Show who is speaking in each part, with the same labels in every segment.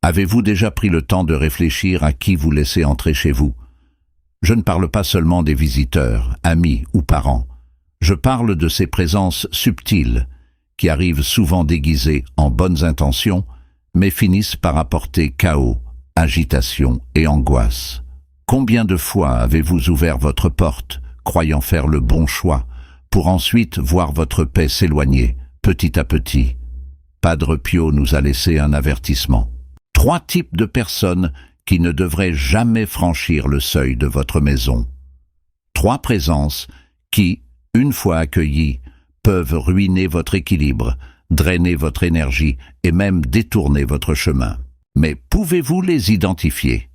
Speaker 1: Avez-vous déjà pris le temps de réfléchir à qui vous laissez entrer chez vous? Je ne parle pas seulement des visiteurs, amis ou parents. Je parle de ces présences subtiles, qui arrivent souvent déguisées en bonnes intentions, mais finissent par apporter chaos, agitation et angoisse. Combien de fois avez-vous ouvert votre porte, croyant faire le bon choix, pour ensuite voir votre paix s'éloigner, petit à petit? Padre Pio nous a laissé un avertissement. 3 types de personnes qui ne devraient jamais franchir le seuil de votre maison. 3 présences qui, une fois accueillies, peuvent ruiner votre équilibre, drainer votre énergie et même détourner votre chemin. Mais pouvez-vous les identifier?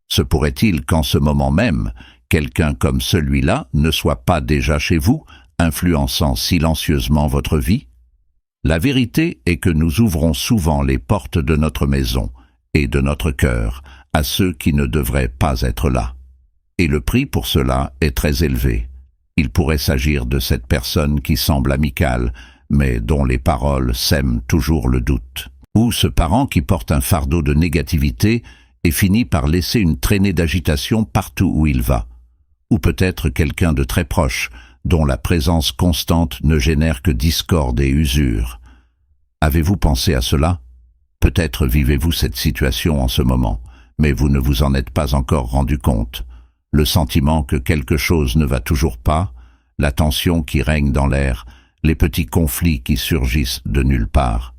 Speaker 1: Se pourrait-il qu'en ce moment même, quelqu'un comme celui-là ne soit pas déjà chez vous, influençant silencieusement votre vie? La vérité est que nous ouvrons souvent les portes de notre maison et de notre cœur à ceux qui ne devraient pas être là. Et le prix pour cela est très élevé. Il pourrait s'agir de cette personne qui semble amicale, mais dont les paroles sèment toujours le doute. Ou ce parent qui porte un fardeau de négativité et finit par laisser une traînée d'agitation partout où il va. Ou peut-être quelqu'un de très proche, dont la présence constante ne génère que discorde et usure. Avez-vous pensé à cela? Peut-être vivez-vous cette situation en ce moment, mais vous ne vous en êtes pas encore rendu compte. Le sentiment que quelque chose ne va toujours pas, la tension qui règne dans l'air, les petits conflits qui surgissent de nulle part.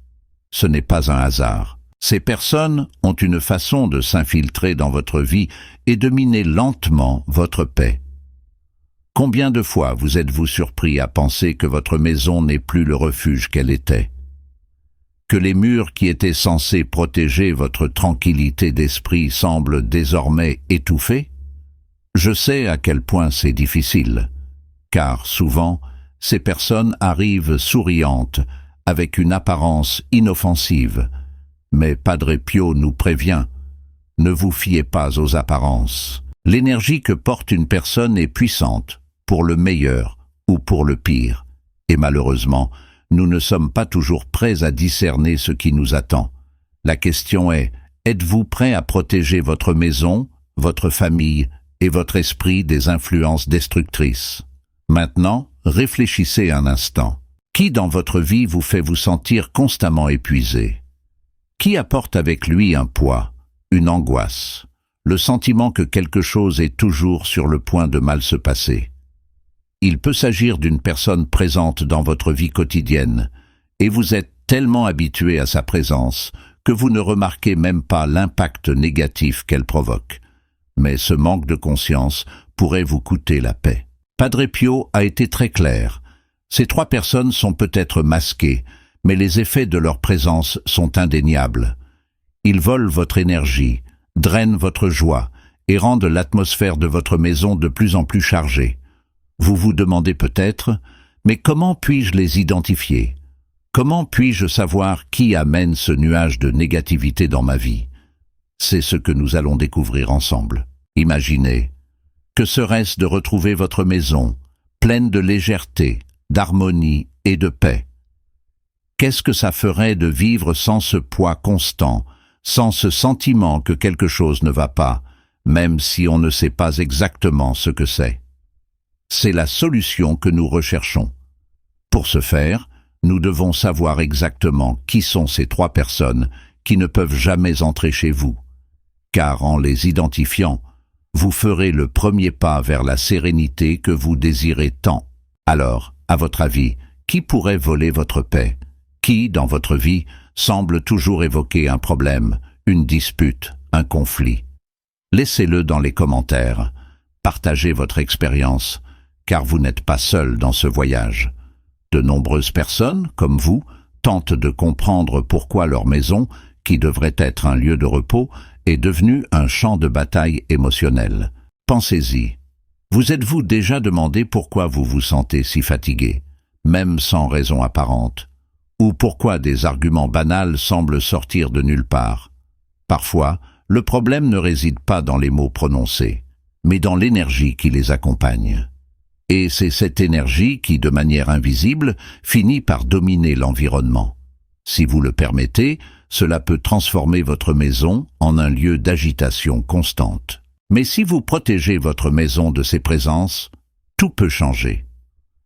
Speaker 1: Ce n'est pas un hasard. Ces personnes ont une façon de s'infiltrer dans votre vie et de miner lentement votre paix. Combien de fois vous êtes-vous surpris à penser que votre maison n'est plus le refuge qu'elle était? Que les murs qui étaient censés protéger votre tranquillité d'esprit semblent désormais étouffés? Je sais à quel point c'est difficile, car souvent, ces personnes arrivent souriantes, avec une apparence inoffensive. Mais Padre Pio nous prévient, ne vous fiez pas aux apparences. L'énergie que porte une personne est puissante, pour le meilleur ou pour le pire. Et malheureusement, nous ne sommes pas toujours prêts à discerner ce qui nous attend. La question est, êtes-vous prêt à protéger votre maison, votre famille et votre esprit des influences destructrices? Maintenant, réfléchissez un instant. Qui dans votre vie vous fait vous sentir constamment épuisé? Qui apporte avec lui un poids, une angoisse, le sentiment que quelque chose est toujours sur le point de mal se passer? Il peut s'agir d'une personne présente dans votre vie quotidienne, et vous êtes tellement habitué à sa présence que vous ne remarquez même pas l'impact négatif qu'elle provoque. Mais ce manque de conscience pourrait vous coûter la paix. Padre Pio a été très clair. Ces 3 personnes sont peut-être masquées, mais les effets de leur présence sont indéniables. Ils volent votre énergie, drainent votre joie et rendent l'atmosphère de votre maison de plus en plus chargée. Vous vous demandez peut-être, mais comment puis-je les identifier? Comment puis-je savoir qui amène ce nuage de négativité dans ma vie? C'est ce que nous allons découvrir ensemble. Imaginez, que serait-ce de retrouver votre maison, pleine de légèreté, d'harmonie et de paix? Qu'est-ce que ça ferait de vivre sans ce poids constant, sans ce sentiment que quelque chose ne va pas, même si on ne sait pas exactement ce que c'est? C'est la solution que nous recherchons. Pour ce faire, nous devons savoir exactement qui sont ces 3 personnes qui ne peuvent jamais entrer chez vous. Car en les identifiant, vous ferez le premier pas vers la sérénité que vous désirez tant. Alors, à votre avis, qui pourrait voler votre paix? Qui, dans votre vie, semble toujours évoquer un problème, une dispute, un conflit? Laissez-le dans les commentaires. Partagez votre expérience, car vous n'êtes pas seul dans ce voyage. De nombreuses personnes, comme vous, tentent de comprendre pourquoi leur maison, qui devrait être un lieu de repos, est devenue un champ de bataille émotionnel. Pensez-y. Vous êtes-vous déjà demandé pourquoi vous vous sentez si fatigué, même sans raison apparente? Ou pourquoi des arguments banals semblent sortir de nulle part? Parfois, le problème ne réside pas dans les mots prononcés, mais dans l'énergie qui les accompagne. Et c'est cette énergie qui, de manière invisible, finit par dominer l'environnement. Si vous le permettez, cela peut transformer votre maison en un lieu d'agitation constante. Mais si vous protégez votre maison de ces présences, tout peut changer.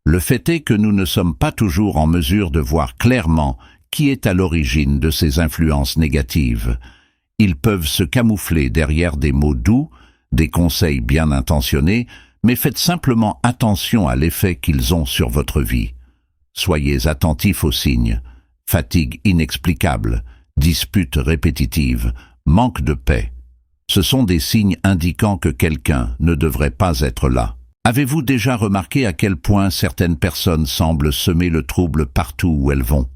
Speaker 1: Le fait est que nous ne sommes pas toujours en mesure de voir clairement qui est à l'origine de ces influences négatives. Ils peuvent se camoufler derrière des mots doux, des conseils bien intentionnés, mais faites simplement attention à l'effet qu'ils ont sur votre vie. Soyez attentifs aux signes. Fatigue inexplicable, disputes répétitives, manque de paix. Ce sont des signes indiquant que quelqu'un ne devrait pas être là. Avez-vous déjà remarqué à quel point certaines personnes semblent semer le trouble partout où elles vont?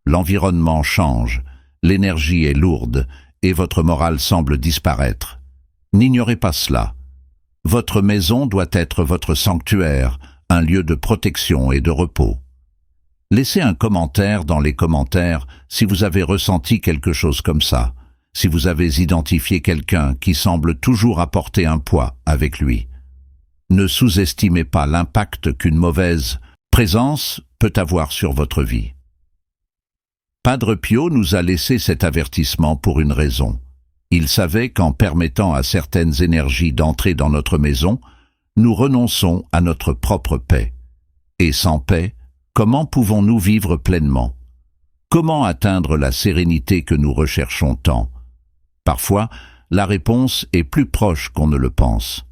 Speaker 1: L'environnement change, l'énergie est lourde et votre morale semble disparaître. N'ignorez pas cela. Votre maison doit être votre sanctuaire, un lieu de protection et de repos. Laissez un commentaire dans les commentaires si vous avez ressenti quelque chose comme ça, si vous avez identifié quelqu'un qui semble toujours apporter un poids avec lui. Ne sous-estimez pas l'impact qu'une mauvaise présence peut avoir sur votre vie. Padre Pio nous a laissé cet avertissement pour une raison. Il savait qu'en permettant à certaines énergies d'entrer dans notre maison, nous renonçons à notre propre paix. Et sans paix, comment pouvons-nous vivre pleinement? Comment atteindre la sérénité que nous recherchons tant? Parfois, la réponse est plus proche qu'on ne le pense.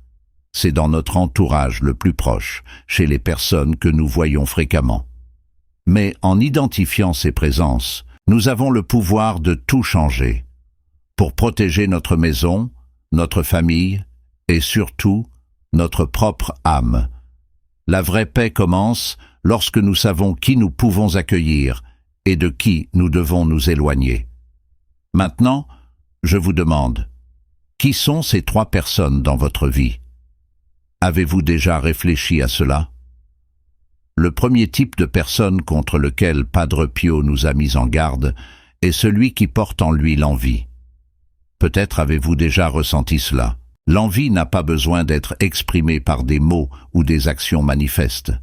Speaker 1: C'est dans notre entourage le plus proche, chez les personnes que nous voyons fréquemment. Mais en identifiant ces présences, nous avons le pouvoir de tout changer. Pour protéger notre maison, notre famille et surtout notre propre âme. La vraie paix commence lorsque nous savons qui nous pouvons accueillir et de qui nous devons nous éloigner. Maintenant, je vous demande, qui sont ces 3 personnes dans votre vie? Avez-vous déjà réfléchi à cela? Le premier type de personne contre lequel Padre Pio nous a mis en garde est celui qui porte en lui l'envie. Peut-être avez-vous déjà ressenti cela. L'envie n'a pas besoin d'être exprimée par des mots ou des actions manifestes.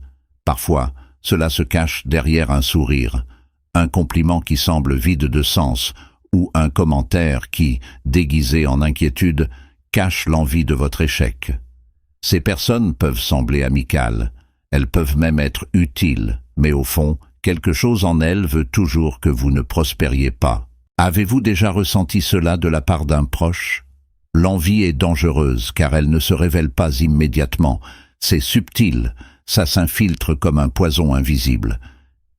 Speaker 1: Parfois, cela se cache derrière un sourire, un compliment qui semble vide de sens ou un commentaire qui, déguisé en inquiétude, cache l'envie de votre échec. Ces personnes peuvent sembler amicales, elles peuvent même être utiles, mais au fond, quelque chose en elles veut toujours que vous ne prospériez pas. Avez-vous déjà ressenti cela de la part d'un proche? L'envie est dangereuse car elle ne se révèle pas immédiatement, c'est subtil, ça s'infiltre comme un poison invisible.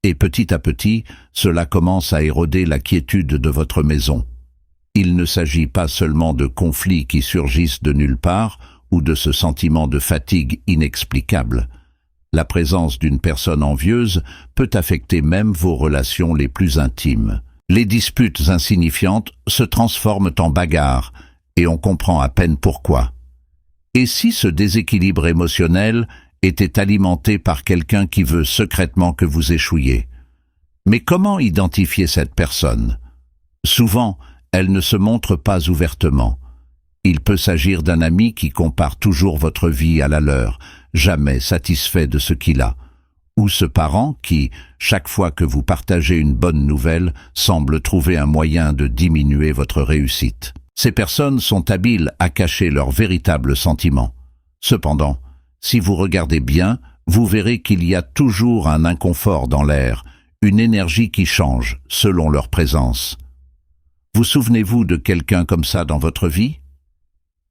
Speaker 1: Et petit à petit, cela commence à éroder la quiétude de votre maison. Il ne s'agit pas seulement de conflits qui surgissent de nulle part, ou de ce sentiment de fatigue inexplicable. La présence d'une personne envieuse peut affecter même vos relations les plus intimes. Les disputes insignifiantes se transforment en bagarres, et on comprend à peine pourquoi. Et si ce déséquilibre émotionnel était alimenté par quelqu'un qui veut secrètement que vous échouiez? Mais comment identifier cette personne? Souvent, elle ne se montre pas ouvertement. Il peut s'agir d'un ami qui compare toujours votre vie à la leur, jamais satisfait de ce qu'il a. Ou ce parent qui, chaque fois que vous partagez une bonne nouvelle, semble trouver un moyen de diminuer votre réussite. Ces personnes sont habiles à cacher leurs véritables sentiments. Cependant, si vous regardez bien, vous verrez qu'il y a toujours un inconfort dans l'air, une énergie qui change selon leur présence. Vous souvenez-vous de quelqu'un comme ça dans votre vie?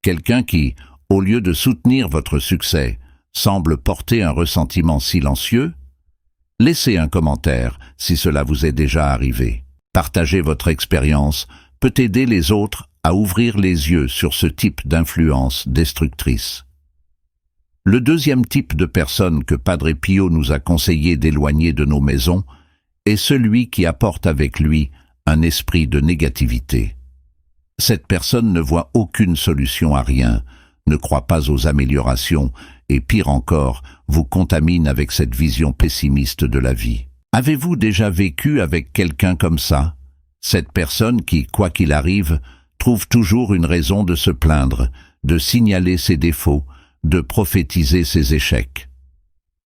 Speaker 1: Quelqu'un qui, au lieu de soutenir votre succès, semble porter un ressentiment silencieux? Laissez un commentaire si cela vous est déjà arrivé. Partager votre expérience peut aider les autres à ouvrir les yeux sur ce type d'influence destructrice. Le deuxième type de personne que Padre Pio nous a conseillé d'éloigner de nos maisons est celui qui apporte avec lui un esprit de négativité. Cette personne ne voit aucune solution à rien, ne croit pas aux améliorations et, pire encore, vous contamine avec cette vision pessimiste de la vie. Avez-vous déjà vécu avec quelqu'un comme ça? Cette personne qui, quoi qu'il arrive, trouve toujours une raison de se plaindre, de signaler ses défauts, de prophétiser ses échecs.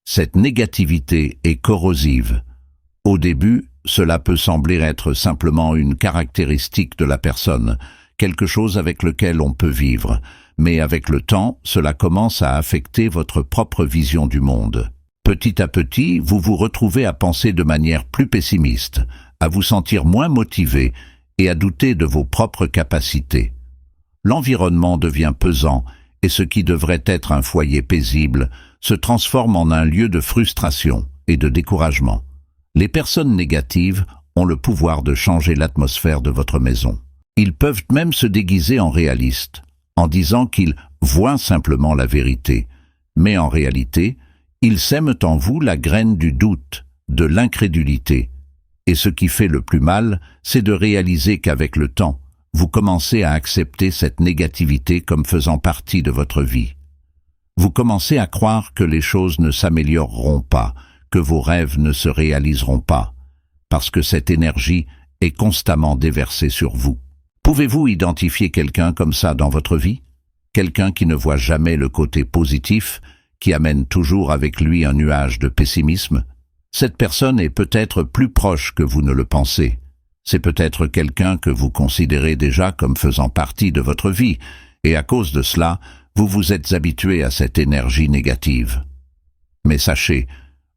Speaker 1: Cette négativité est corrosive. Au début, cela peut sembler être simplement une caractéristique de la personne, quelque chose avec lequel on peut vivre, mais avec le temps, cela commence à affecter votre propre vision du monde. Petit à petit, vous vous retrouvez à penser de manière plus pessimiste, à vous sentir moins motivé et à douter de vos propres capacités. L'environnement devient pesant et ce qui devrait être un foyer paisible se transforme en un lieu de frustration et de découragement. Les personnes négatives ont le pouvoir de changer l'atmosphère de votre maison. Ils peuvent même se déguiser en réalistes, en disant qu'ils voient simplement la vérité, mais en réalité, ils sèment en vous la graine du doute, de l'incrédulité. Et ce qui fait le plus mal, c'est de réaliser qu'avec le temps, vous commencez à accepter cette négativité comme faisant partie de votre vie. Vous commencez à croire que les choses ne s'amélioreront pas, que vos rêves ne se réaliseront pas, parce que cette énergie est constamment déversée sur vous. Pouvez-vous identifier quelqu'un comme ça dans votre vie? Quelqu'un qui ne voit jamais le côté positif, qui amène toujours avec lui un nuage de pessimisme? Cette personne est peut-être plus proche que vous ne le pensez. C'est peut-être quelqu'un que vous considérez déjà comme faisant partie de votre vie, et à cause de cela, vous vous êtes habitué à cette énergie négative. Mais sachez,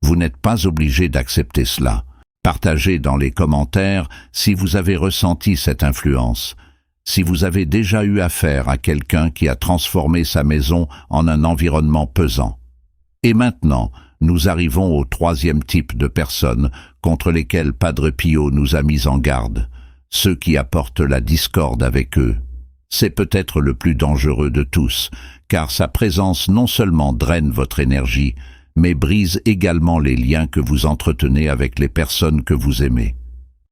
Speaker 1: vous n'êtes pas obligé d'accepter cela. Partagez dans les commentaires si vous avez ressenti cette influence, si vous avez déjà eu affaire à quelqu'un qui a transformé sa maison en un environnement pesant. Et maintenant, nous arrivons au troisième type de personnes contre lesquelles Padre Pio nous a mis en garde, ceux qui apportent la discorde avec eux. C'est peut-être le plus dangereux de tous, car sa présence non seulement draine votre énergie, mais brise également les liens que vous entretenez avec les personnes que vous aimez.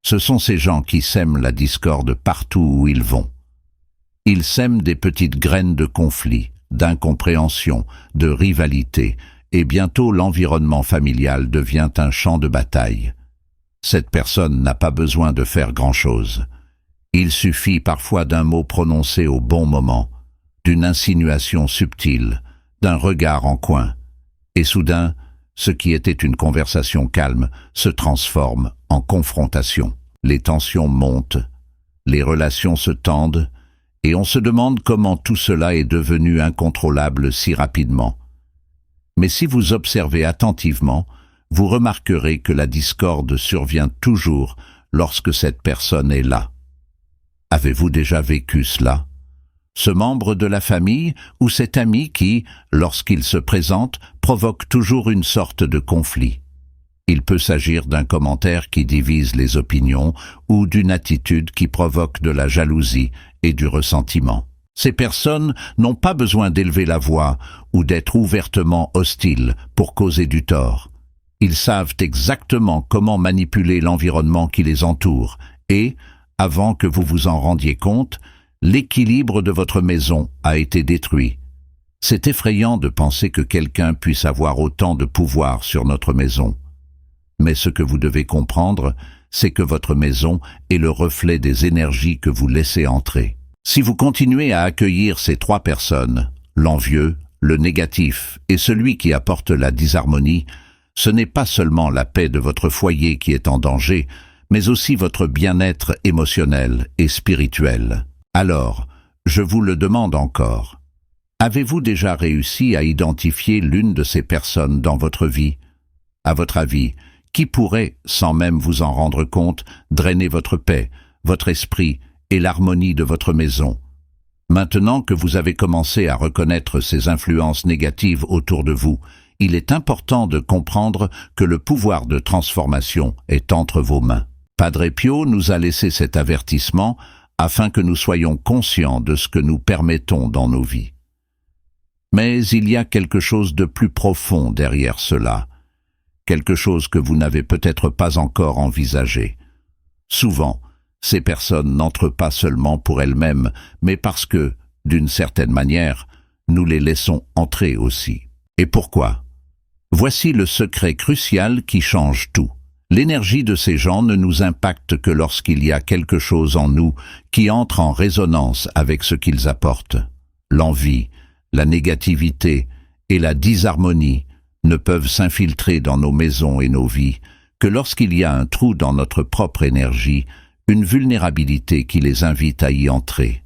Speaker 1: Ce sont ces gens qui sèment la discorde partout où ils vont. Ils sèment des petites graines de conflit, d'incompréhension, de rivalité, et bientôt l'environnement familial devient un champ de bataille. Cette personne n'a pas besoin de faire grand-chose. Il suffit parfois d'un mot prononcé au bon moment, d'une insinuation subtile, d'un regard en coin, et soudain, ce qui était une conversation calme se transforme en confrontation. Les tensions montent, les relations se tendent, et on se demande comment tout cela est devenu incontrôlable si rapidement. Mais si vous observez attentivement, vous remarquerez que la discorde survient toujours lorsque cette personne est là. Avez-vous déjà vécu cela? Ce membre de la famille ou cet ami qui, lorsqu'il se présente, provoque toujours une sorte de conflit. Il peut s'agir d'un commentaire qui divise les opinions ou d'une attitude qui provoque de la jalousie et du ressentiment. Ces personnes n'ont pas besoin d'élever la voix ou d'être ouvertement hostiles pour causer du tort. Ils savent exactement comment manipuler l'environnement qui les entoure et, avant que vous vous en rendiez compte, l'équilibre de votre maison a été détruit. C'est effrayant de penser que quelqu'un puisse avoir autant de pouvoir sur notre maison. Mais ce que vous devez comprendre, c'est que votre maison est le reflet des énergies que vous laissez entrer. Si vous continuez à accueillir ces trois personnes, l'envieux, le négatif et celui qui apporte la disharmonie, ce n'est pas seulement la paix de votre foyer qui est en danger, mais aussi votre bien-être émotionnel et spirituel. Alors, je vous le demande encore, avez-vous déjà réussi à identifier l'une de ces personnes dans votre vie? À votre avis, qui pourrait, sans même vous en rendre compte, drainer votre paix, votre esprit et l'harmonie de votre maison? Maintenant que vous avez commencé à reconnaître ces influences négatives autour de vous, il est important de comprendre que le pouvoir de transformation est entre vos mains. Padre Pio nous a laissé cet avertissement afin que nous soyons conscients de ce que nous permettons dans nos vies. Mais il y a quelque chose de plus profond derrière cela, quelque chose que vous n'avez peut-être pas encore envisagé. Souvent, ces personnes n'entrent pas seulement pour elles-mêmes, mais parce que, d'une certaine manière, nous les laissons entrer aussi. Et pourquoi? Voici le secret crucial qui change tout. L'énergie de ces gens ne nous impacte que lorsqu'il y a quelque chose en nous qui entre en résonance avec ce qu'ils apportent. L'envie, la négativité et la disharmonie ne peuvent s'infiltrer dans nos maisons et nos vies que lorsqu'il y a un trou dans notre propre énergie, une vulnérabilité qui les invite à y entrer.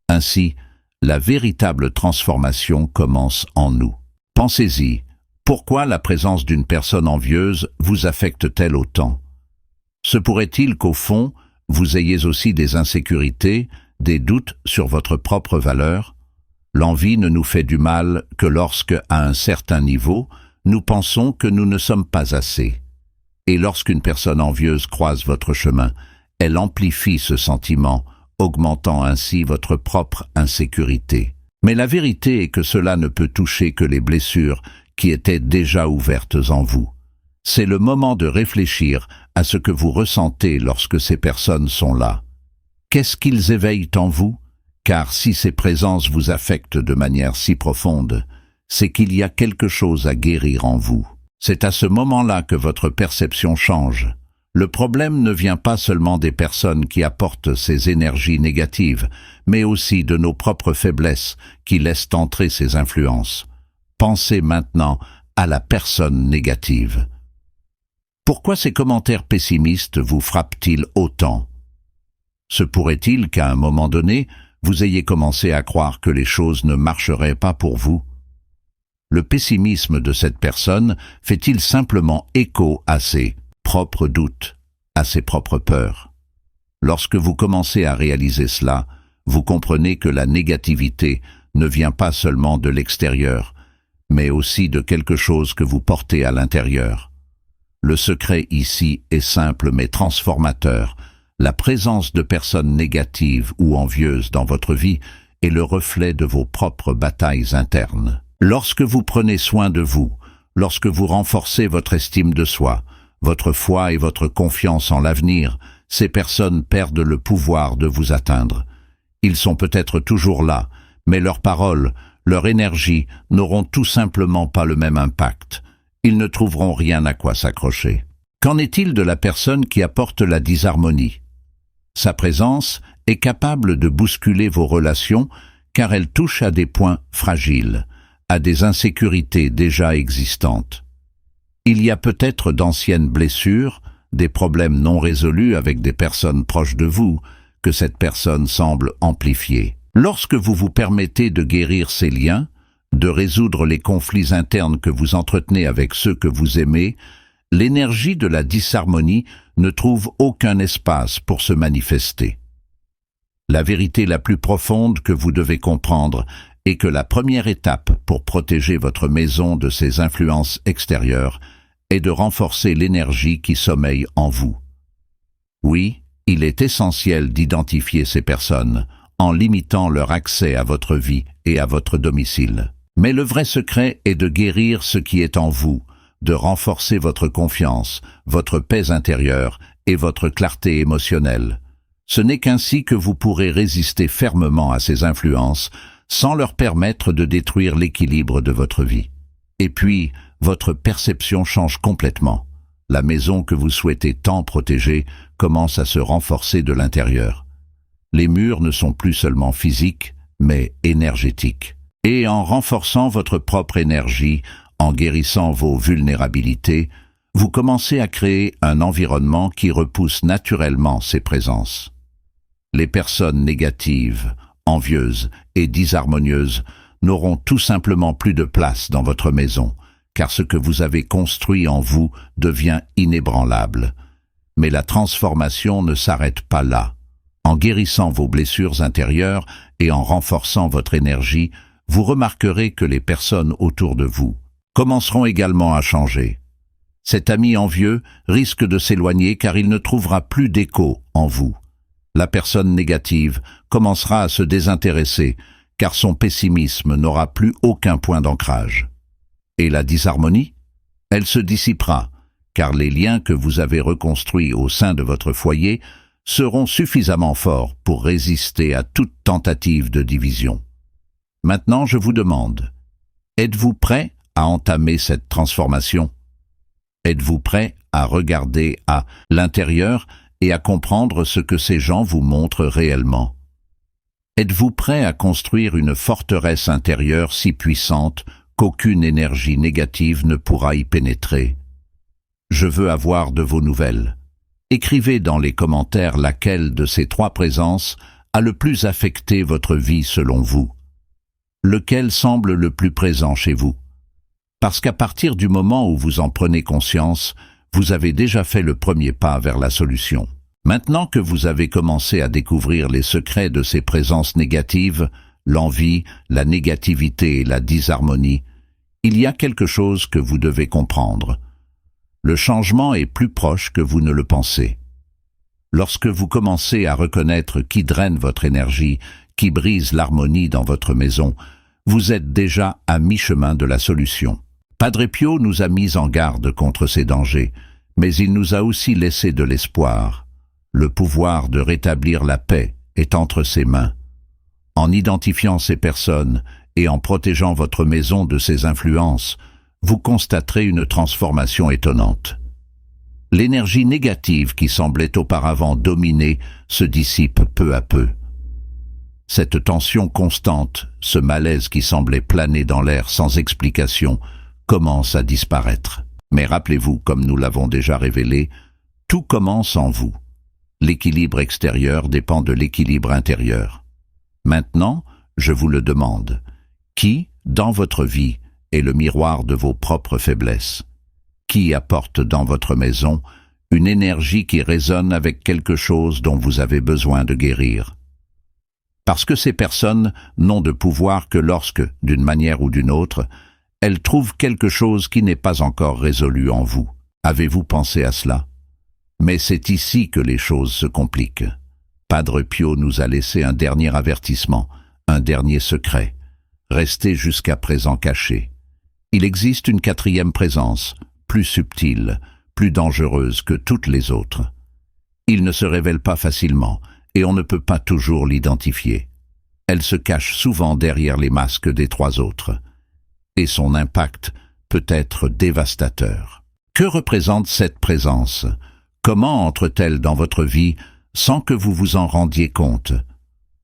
Speaker 1: Ainsi, la véritable transformation commence en nous. Pensez-y, pourquoi la présence d'une personne envieuse vous affecte-t-elle autant? Se pourrait-il qu'au fond, vous ayez aussi des insécurités, des doutes sur votre propre valeur? L'envie ne nous fait du mal que lorsque, à un certain niveau, nous pensons que nous ne sommes pas assez. Et lorsqu'une personne envieuse croise votre chemin, elle amplifie ce sentiment, augmentant ainsi votre propre insécurité. Mais la vérité est que cela ne peut toucher que les blessures qui étaient déjà ouvertes en vous. C'est le moment de réfléchir à ce que vous ressentez lorsque ces personnes sont là. Qu'est-ce qu'ils éveillent en vous? Car si ces présences vous affectent de manière si profonde, c'est qu'il y a quelque chose à guérir en vous. C'est à ce moment-là que votre perception change. Le problème ne vient pas seulement des personnes qui apportent ces énergies négatives, mais aussi de nos propres faiblesses qui laissent entrer ces influences. Pensez maintenant à la personne négative. Pourquoi ces commentaires pessimistes vous frappent-ils autant? Se pourrait-il qu'à un moment donné, vous ayez commencé à croire que les choses ne marcheraient pas pour vous? Le pessimisme de cette personne fait-il simplement écho à ses propres doutes, à ses propres peurs? Lorsque vous commencez à réaliser cela, vous comprenez que la négativité ne vient pas seulement de l'extérieur, mais aussi de quelque chose que vous portez à l'intérieur. Le secret ici est simple mais transformateur. La présence de personnes négatives ou envieuses dans votre vie est le reflet de vos propres batailles internes. Lorsque vous prenez soin de vous, lorsque vous renforcez votre estime de soi, votre foi et votre confiance en l'avenir, ces personnes perdent le pouvoir de vous atteindre. Ils sont peut-être toujours là, mais leurs paroles, leur énergie n'auront tout simplement pas le même impact. Ils ne trouveront rien à quoi s'accrocher. Qu'en est-il de la personne qui apporte la disharmonie? Sa présence est capable de bousculer vos relations car elle touche à des points fragiles, à des insécurités déjà existantes. Il y a peut-être d'anciennes blessures, des problèmes non résolus avec des personnes proches de vous, que cette personne semble amplifier. Lorsque vous vous permettez de guérir ces liens, de résoudre les conflits internes que vous entretenez avec ceux que vous aimez, l'énergie de la disharmonie ne trouve aucun espace pour se manifester. La vérité la plus profonde que vous devez comprendre est que la première étape pour protéger votre maison de ces influences extérieures est de renforcer l'énergie qui sommeille en vous. Oui, il est essentiel d'identifier ces personnes en limitant leur accès à votre vie et à votre domicile. Mais le vrai secret est de guérir ce qui est en vous, de renforcer votre confiance, votre paix intérieure et votre clarté émotionnelle. Ce n'est qu'ainsi que vous pourrez résister fermement à ces influences sans leur permettre de détruire l'équilibre de votre vie. Et puis, votre perception change complètement. La maison que vous souhaitez tant protéger commence à se renforcer de l'intérieur. Les murs ne sont plus seulement physiques, mais énergétiques. Et en renforçant votre propre énergie, en guérissant vos vulnérabilités, vous commencez à créer un environnement qui repousse naturellement ces présences. Les personnes négatives, envieuses et disharmonieuses n'auront tout simplement plus de place dans votre maison, car ce que vous avez construit en vous devient inébranlable. Mais la transformation ne s'arrête pas là. En guérissant vos blessures intérieures et en renforçant votre énergie, vous remarquerez que les personnes autour de vous commenceront également à changer. Cet ami envieux risque de s'éloigner car il ne trouvera plus d'écho en vous. La personne négative commencera à se désintéresser car son pessimisme n'aura plus aucun point d'ancrage. Et la disharmonie? Elle se dissipera car les liens que vous avez reconstruits au sein de votre foyer seront suffisamment forts pour résister à toute tentative de division. Maintenant, je vous demande, êtes-vous prêt à entamer cette transformation? Êtes-vous prêt à regarder à l'intérieur et à comprendre ce que ces gens vous montrent réellement? Êtes-vous prêt à construire une forteresse intérieure si puissante qu'aucune énergie négative ne pourra y pénétrer? Je veux avoir de vos nouvelles. Écrivez dans les commentaires laquelle de ces 3 présences a le plus affecté votre vie selon vous. Lequel semble le plus présent chez vous? Parce qu'à partir du moment où vous en prenez conscience, vous avez déjà fait le premier pas vers la solution. Maintenant que vous avez commencé à découvrir les secrets de ces présences négatives, l'envie, la négativité et la disharmonie, il y a quelque chose que vous devez comprendre. Le changement est plus proche que vous ne le pensez. Lorsque vous commencez à reconnaître qui draine votre énergie, qui brise l'harmonie dans votre maison, vous êtes déjà à mi-chemin de la solution. Padre Pio nous a mis en garde contre ces dangers, mais il nous a aussi laissé de l'espoir. Le pouvoir de rétablir la paix est entre ses mains. En identifiant ces personnes et en protégeant votre maison de ces influences, vous constaterez une transformation étonnante. L'énergie négative qui semblait auparavant dominer se dissipe peu à peu. Cette tension constante, ce malaise qui semblait planer dans l'air sans explication, commence à disparaître. Mais rappelez-vous, comme nous l'avons déjà révélé, tout commence en vous. L'équilibre extérieur dépend de l'équilibre intérieur. Maintenant, je vous le demande, qui, dans votre vie, est le miroir de vos propres faiblesses? Qui apporte dans votre maison une énergie qui résonne avec quelque chose dont vous avez besoin de guérir? Parce que ces personnes n'ont de pouvoir que lorsque, d'une manière ou d'une autre, elles trouvent quelque chose qui n'est pas encore résolu en vous. Avez-vous pensé à cela? Mais c'est ici que les choses se compliquent. Padre Pio nous a laissé un dernier avertissement, un dernier secret. Restez jusqu'à présent cachés. Il existe une 4e présence, plus subtile, plus dangereuse que toutes les autres. Il ne se révèle pas facilement, et on ne peut pas toujours l'identifier. Elle se cache souvent derrière les masques des 3 autres. Et son impact peut être dévastateur. Que représente cette présence? Comment entre-t-elle dans votre vie sans que vous vous en rendiez compte?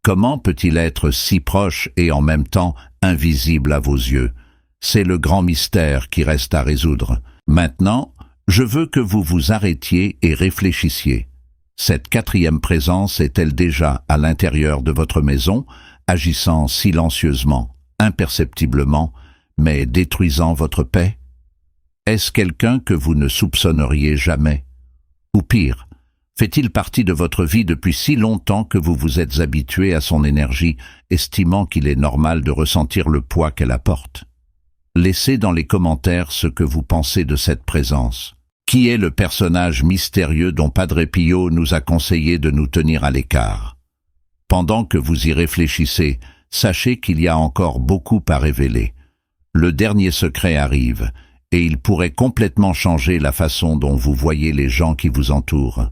Speaker 1: Comment peut-il être si proche et en même temps invisible à vos yeux? C'est le grand mystère qui reste à résoudre. Maintenant, je veux que vous vous arrêtiez et réfléchissiez. Cette 4e présence est-elle déjà à l'intérieur de votre maison, agissant silencieusement, imperceptiblement, mais détruisant votre paix? Est-ce quelqu'un que vous ne soupçonneriez jamais? Ou pire, fait-il partie de votre vie depuis si longtemps que vous vous êtes habitué à son énergie, estimant qu'il est normal de ressentir le poids qu'elle apporte? Laissez dans les commentaires ce que vous pensez de cette présence. Qui est le personnage mystérieux dont Padre Pio nous a conseillé de nous tenir à l'écart? Pendant que vous y réfléchissez, sachez qu'il y a encore beaucoup à révéler. Le dernier secret arrive, et il pourrait complètement changer la façon dont vous voyez les gens qui vous entourent.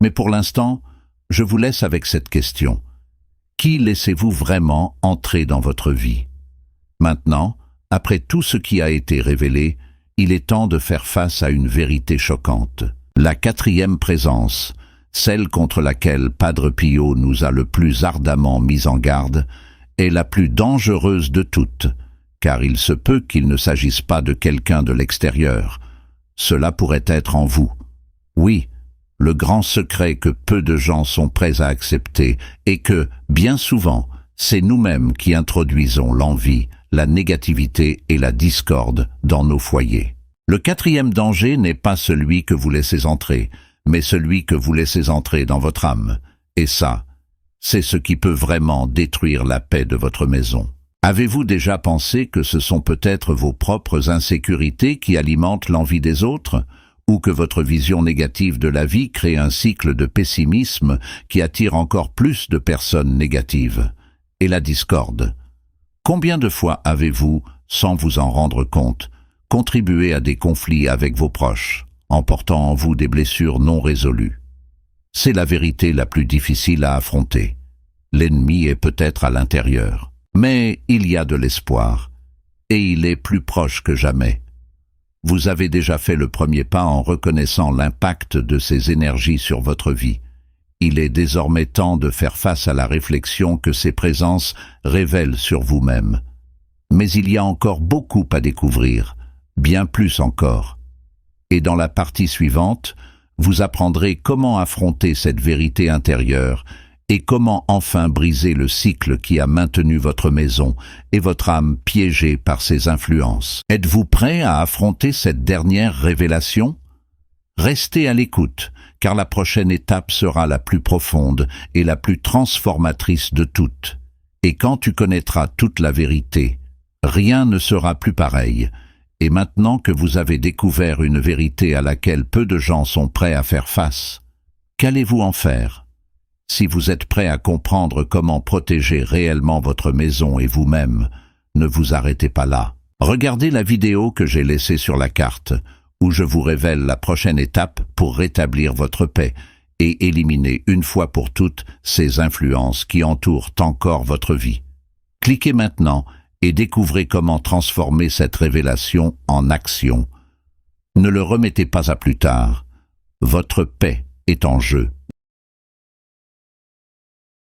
Speaker 1: Mais pour l'instant, je vous laisse avec cette question. Qui laissez-vous vraiment entrer dans votre vie? Maintenant, après tout ce qui a été révélé, il est temps de faire face à une vérité choquante. La 4e présence, celle contre laquelle Padre Pio nous a le plus ardemment mis en garde, est la plus dangereuse de toutes, car il se peut qu'il ne s'agisse pas de quelqu'un de l'extérieur. Cela pourrait être en vous. Oui, le grand secret que peu de gens sont prêts à accepter est que, bien souvent, c'est nous-mêmes qui introduisons l'envie, la négativité et la discorde dans nos foyers. Le 4e danger n'est pas celui que vous laissez entrer, mais celui que vous laissez entrer dans votre âme. Et ça, c'est ce qui peut vraiment détruire la paix de votre maison. Avez-vous déjà pensé que ce sont peut-être vos propres insécurités qui alimentent l'envie des autres, ou que votre vision négative de la vie crée un cycle de pessimisme qui attire encore plus de personnes négatives? Et la discorde. Combien de fois avez-vous, sans vous en rendre compte, contribué à des conflits avec vos proches, en portant en vous des blessures non résolues? C'est la vérité la plus difficile à affronter. L'ennemi est peut-être à l'intérieur, mais il y a de l'espoir, et il est plus proche que jamais. Vous avez déjà fait le premier pas en reconnaissant l'impact de ces énergies sur votre vie. Il est désormais temps de faire face à la réflexion que ces présences révèlent sur vous-même. Mais il y a encore beaucoup à découvrir, bien plus encore. et dans la partie suivante, vous apprendrez comment affronter cette vérité intérieure et comment enfin briser le cycle qui a maintenu votre maison et votre âme piégée par ces influences. Êtes-vous prêt à affronter cette dernière révélation? Restez à l'écoute, car la prochaine étape sera la plus profonde et la plus transformatrice de toutes. Et quand tu connaîtras toute la vérité, rien ne sera plus pareil. Et maintenant que vous avez découvert une vérité à laquelle peu de gens sont prêts à faire face, qu'allez-vous en faire? Si vous êtes prêt à comprendre comment protéger réellement votre maison et vous-même, ne vous arrêtez pas là. Regardez la vidéo que j'ai laissée sur la carte, où je vous révèle la prochaine étape pour rétablir votre paix et éliminer une fois pour toutes ces influences qui entourent encore votre vie. Cliquez maintenant et découvrez comment transformer cette révélation en action. Ne le remettez pas à plus tard. Votre paix est en jeu.